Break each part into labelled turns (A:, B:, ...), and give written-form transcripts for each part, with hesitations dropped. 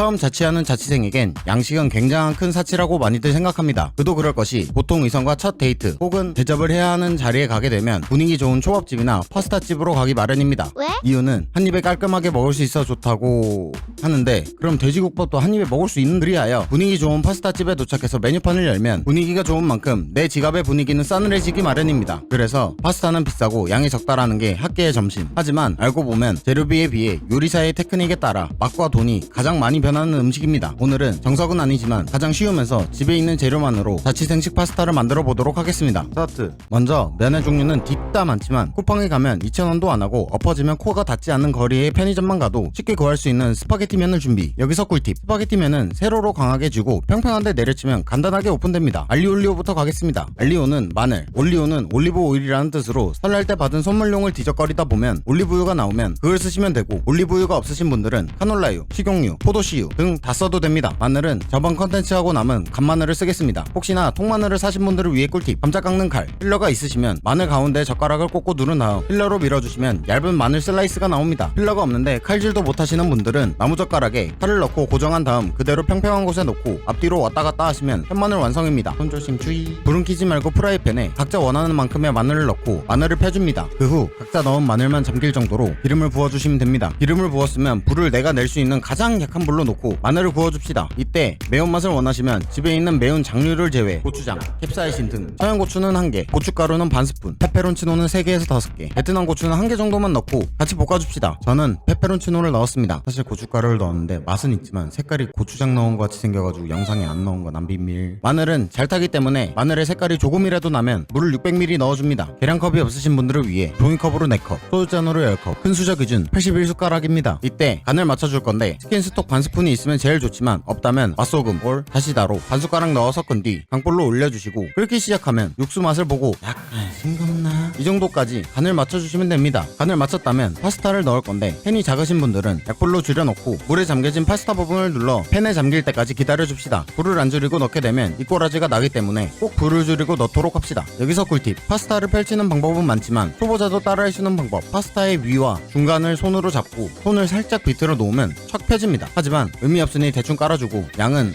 A: 처음 자취하는 자취생에겐 양식은 굉장한 큰 사치라고 많이들 생각합니다. 그도 그럴 것이 보통 이성과 첫 데이트 혹은 대접을 해야 하는 자리에 가게 되면 분위기 좋은 초밥집이나 파스타집으로 가기 마련입니다.
B: 왜?
A: 이유는 한 입에 깔끔하게 먹을 수 있어 좋다고 하는데, 그럼 돼지국밥도 한 입에 먹을 수 있는 그리하여 분위기 좋은 파스타집에 도착해서 메뉴판을 열면 분위기가 좋은 만큼 내 지갑의 분위기는 싸늘해지기 마련입니다. 그래서 파스타는 비싸고 양이 적다라는 게 학계의 점심. 하지만 알고 보면 재료비에 비해 요리사의 테크닉에 따라 맛과 돈이 가장 많이 변하는 음식입니다. 오늘은 정석은 아니지만 가장 쉬우면서 집에 있는 재료만으로 자취생식 파스타를 만들어 보도록 하겠습니다. 스타트. 먼저 면의 종류는 딥다 많지만 쿠팡에 가면 2,000원도 안하고 엎어지면 코가 닿지 않는 거리의 편의점만 가도 쉽게 구할 수 있는 스파게티 면을 준비. 여기서 꿀팁. 스파게티 면은 세로로 강하게 쥐고 평평한데 내려치면 간단하게 오픈됩니다. 알리올리오부터 가겠습니다. 알리오는 마늘, 올리오는 올리브 오일이라는 뜻으로 설날 때 받은 선물용을 뒤적거리다 보면 올리브유가 나오면 그걸 쓰시면 되고, 올리브유가 없으신 분들은 카놀라유, 식용유, 포도씨유 등 다 써도 됩니다. 마늘은 저번 컨텐츠하고 남은 간마늘을 쓰겠습니다. 혹시나 통마늘을 사신 분들을 위해 꿀팁. 감자 깎는 칼, 필러가 있으시면 마늘 가운데 젓가락을 꽂고 누른 다음 필러로 밀어주시면 얇은 마늘 슬라이스가 나옵니다. 필러가 없는데 칼질도 못하시는 분들은 나무젓가락에 칼을 넣고 고정한 다음 그대로 평평한 곳에 놓고 앞뒤로 왔다 갔다 하시면 편마늘 완성입니다. 손조심 주의. 불은 켜지 말고 프라이팬에 각자 원하는 만큼의 마늘을 넣고 마늘을 펴줍니다. 그 후 각자 넣은 마늘만 잠길 정도로 기름을 부어주시면 됩니다. 기름을 부었으면 불을 내가 낼 수 있는 가장 약한 불로 놓고 마늘을 구워줍시다. 이때 매운맛을 원하시면 집에 있는 매운 장류를 제외 고추장, 캡사이신 등 청양고추는 1개, 고춧가루는 반 스푼, 페페론치노는 3개에서 5개, 베트남 고추는 1개 정도만 넣고 같이 볶아줍시다. 저는 페페론치노를 넣었습니다. 사실 고춧가루를 넣었는데 맛은 있지만 색깔이 고추장 넣은 것 같이 생겨가지고 영상에 안 넣은 건 안 비밀. 마늘은 잘 타기 때문에 마늘의 색깔이 조금이라도 나면 물을 600ml 넣어줍니다. 계량컵이 없으신 분들을 위해 종이컵으로 4컵, 소주잔으로 10컵, 큰 수저 기준 81숟가락입니다. 이때 간을 맞춰줄 건데 치킨 스톡 반 스푼이 있으면 제일 좋지만 없다면 맛소금 올 다시다로 반 숟가락 넣어 섞은 뒤 강불로 올려주시고 끓기 시작하면 육수 맛을 보고 약간 싱겁나? 이 정도까지 간을 맞춰주시면 됩니다. 간을 맞췄다면 파스타를 넣을 건데 팬이 작으신 분들은 약불로 줄여놓고 물에 잠겨진 파스타 부분을 눌러 팬에 잠길 때까지 기다려줍시다. 불을 안 줄이고 넣게 되면 이꼬라지가 나기 때문에 꼭 불을 줄이고 넣도록 합시다. 여기서 꿀팁. 파스타를 펼치는 방법은 많지만 초보자도 따라할 수 있는 방법. 파스타의 위와 중간을 손으로 잡고 손을 살짝 비틀어 놓으면 척 펴집니다. 하지만 의미 없으니 대충 깔아주고 양은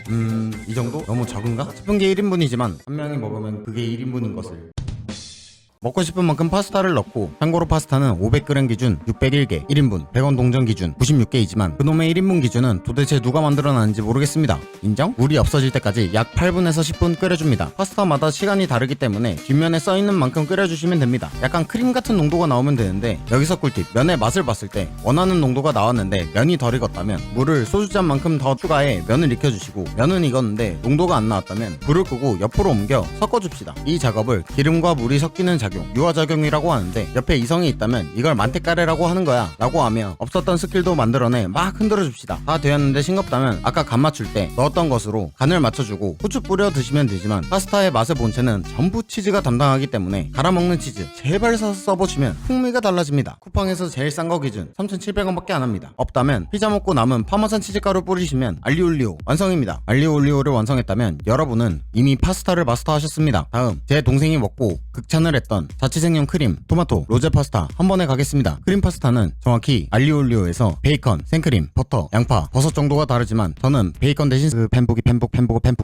A: 이 정도? 너무 적은가? 싶은 게 1인분이지만 한 명이 먹으면 그게 1인분인 것을. 먹고 싶은 만큼 파스타를 넣고, 참고로 파스타는 500g 기준 601개, 1인분 100원 동전 기준 96개이지만 그놈의 1인분 기준은 도대체 누가 만들어놨는지 모르겠습니다. 인정? 물이 없어질 때까지 약 8분에서 10분 끓여줍니다. 파스타마다 시간이 다르기 때문에 뒷면에 써있는 만큼 끓여주시면 됩니다. 약간 크림 같은 농도가 나오면 되는데, 여기서 꿀팁. 면의 맛을 봤을 때 원하는 농도가 나왔는데 면이 덜 익었다면 물을 소주잔만큼 더 추가해 면을 익혀주시고, 면은 익었는데 농도가 안 나왔다면 불을 끄고 옆으로 옮겨 섞어줍시다. 이 작업을 기름과 물이 섞이는 작용, 유화작용이라고 하는데, 옆에 이성이 있다면 이걸 만테카레라고 하는 거야 라고 하며 없었던 스킬도 만들어내 막 흔들어 줍시다. 다 되었는데 싱겁다면 아까 간 맞출 때 넣었던 것으로 간을 맞춰주고 후추 뿌려 드시면 되지만, 파스타의 맛의 본체는 전부 치즈가 담당하기 때문에 갈아먹는 치즈 제발 사서 써보시면 풍미가 달라집니다. 쿠팡에서 제일 싼 거 기준 3,700원밖에 안합니다. 없다면 피자 먹고 남은 파마산 치즈가루 뿌리시면 알리올리오 완성입니다. 알리올리오를 완성했다면 여러분은 이미 파스타를 마스터하셨습니다. 다음 제 동생이 먹고 극찬을 했던 자취생용 크림, 토마토, 로제 파스타 한 번에 가겠습니다. 크림 파스타는 정확히 알리올리오에서 베이컨, 생크림, 버터, 양파, 버섯 정도가 다르지만 저는 베이컨 대신 펜북이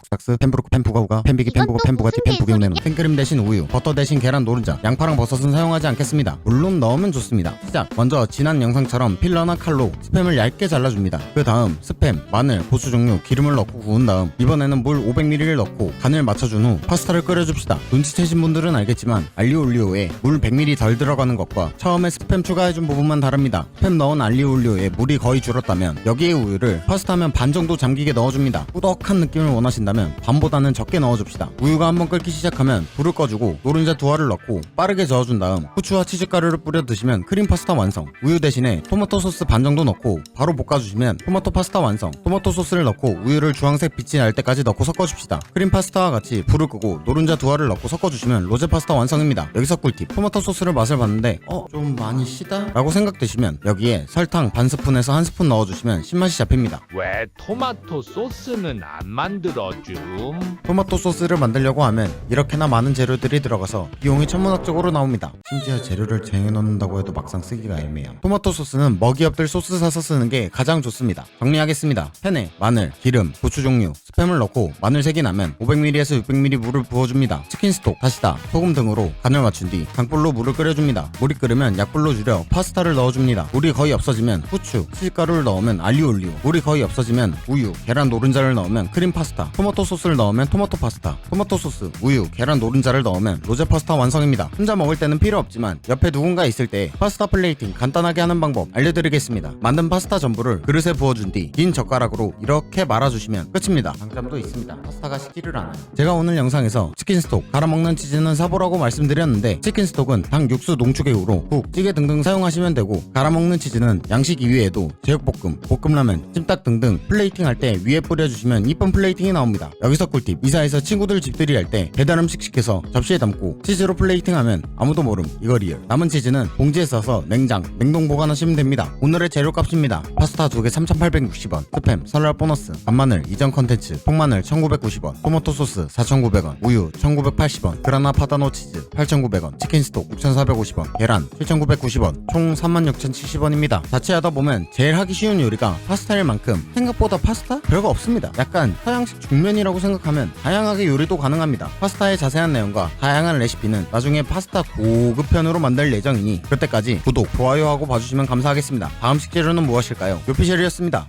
A: 삭스, 펜부르크 펜푸가우가 펜비기 펜부가티 펜푸기 운네노, 생크림 대신 우유, 버터 대신 계란 노른자, 양파랑 버섯은 사용하지 않겠습니다. 물론 넣으면 좋습니다. 시작! 먼저 지난 영상처럼 필러나 칼로 스팸을 얇게 잘라줍니다. 그 다음 스팸, 마늘, 고추 종류, 기름을 넣고 구운 다음 이번에는 물 500ml를 넣고 간을 맞춰준 후 파스타를 끓여줍시다. 눈치채신 분들은 알겠지만 알리올리오에 물 100ml 덜 들어가는 것과 처음에 스팸 추가해준 부분만 다릅니다. 스팸 넣은 알리올리오에 물이 거의 줄었다면 여기에 우유를 파스타면 반 정도 잠기게 넣어줍니다. 꾸덕한 느낌을 원하신다면 반보다는 적게 넣어줍시다. 우유가 한번 끓기 시작하면 불을 꺼주고 노른자 2알을 넣고 빠르게 저어준 다음 후추와 치즈가루를 뿌려 드시면 크림 파스타 완성. 우유 대신에 토마토 소스 반 정도 넣고 바로 볶아주시면 토마토 파스타 완성. 토마토 소스를 넣고 우유를 주황색 빛이 날 때까지 넣고 섞어줍시다. 크림 파스타와 같이 불을 끄고 노른자 2알을 넣고 섞어주시면 로제 파스타 완성입니다. 여기서 꿀팁. 토마토 소스를 맛을 봤는데 좀 많이 시다? 라고 생각되시면 여기에 설탕 반 스푼에서 한 스푼 넣어주시면 신맛이 잡힙니다.
B: 왜 토마토 소스는 안 만들어줌?
A: 토마토 소스를 만들려고 하면 이렇게나 많은 재료들이 들어가서 비용이 천문학적으로 나옵니다. 심지어 재료를 쟁여 넣는다고 해도 막상 쓰기가 애매해요. 토마토 소스는 먹이업들 소스 사서 쓰는 게 가장 좋습니다. 정리하겠습니다. 팬에 마늘, 기름, 고추 종류, 스팸을 넣고 마늘 색이 나면 500ml에서 600ml 물을 부어줍니다. 치킨 스톡, 다시다, 소금 등으로 간을 맞춘 뒤 강불로 물을 끓여줍니다. 물이 끓으면 약불로 줄여 파스타를 넣어줍니다. 물이 거의 없어지면 후추, 치즈가루를 넣으면 알리올리오, 물이 거의 없어지면 우유, 계란 노른자를 넣으면 크림 파스타, 토마토 소스를 넣으면 토마토 파스타, 토마토 소스, 우유, 계란 노른자를 넣으면 로제 파스타 완성입니다. 혼자 먹을 때는 필요 없지만 옆에 누군가 있을 때 파스타 플레이팅 간단하게 하는 방법 알려드리겠습니다. 만든 파스타 전부를 그릇에 부어준 뒤 긴 젓가락으로 이렇게 말아주시면 끝입니다. 장점도 있습니다. 파스타가 식기를 않아요. 제가 오늘 영상에서 치킨 스톡, 갈아먹는 치즈는 사보라고 말씀드렸는데 치킨 스톡은 닭 육수 농축액으로 국, 찌개 등등 사용하시면 되고 갈아먹는 치즈는 양식 이외에도 제육볶음, 볶음라면, 찜닭 등등 플레이팅 할 때 위에 뿌려주시면 이쁜 플레이팅이 나옵니다. 여기서 꿀팁. 이사해서 친구들 집들이 할 때 배달 음식 시켜서 접시에 담고 치즈로 플레이팅하면 아무도 모름. 이거 리얼. 남은 치즈는 봉지에 싸서 냉동 보관하시면 됩니다. 오늘의 재료값입니다. 파스타 2개 3,860원, 스팸, 설날 보너스, 간마늘, 이전 컨텐츠, 통마늘 1,990원, 토마토 소스 4,900원, 우유 1,980원, 그라나 파다노 치즈 8,900원, 치킨 스톡 6,450원, 계란 7,990원, 총 36,070원입니다. 자취하다 보면 제일 하기 쉬운 요리가 파스타일 만큼 생각보다 파스타? 별거 없습니다. 약간 서양식 중면이라고 생각하면 다양하게 요리도 가능합니다. 파스타의 자세한 내용과 다양한 레시피는 나중에 파스타 고급편으로 만들 예정이니 그때까지 구독, 좋아요하고 봐주시면 감사하겠습니다. 다음 식재료는 무엇일까요? 요피셜이었습니다.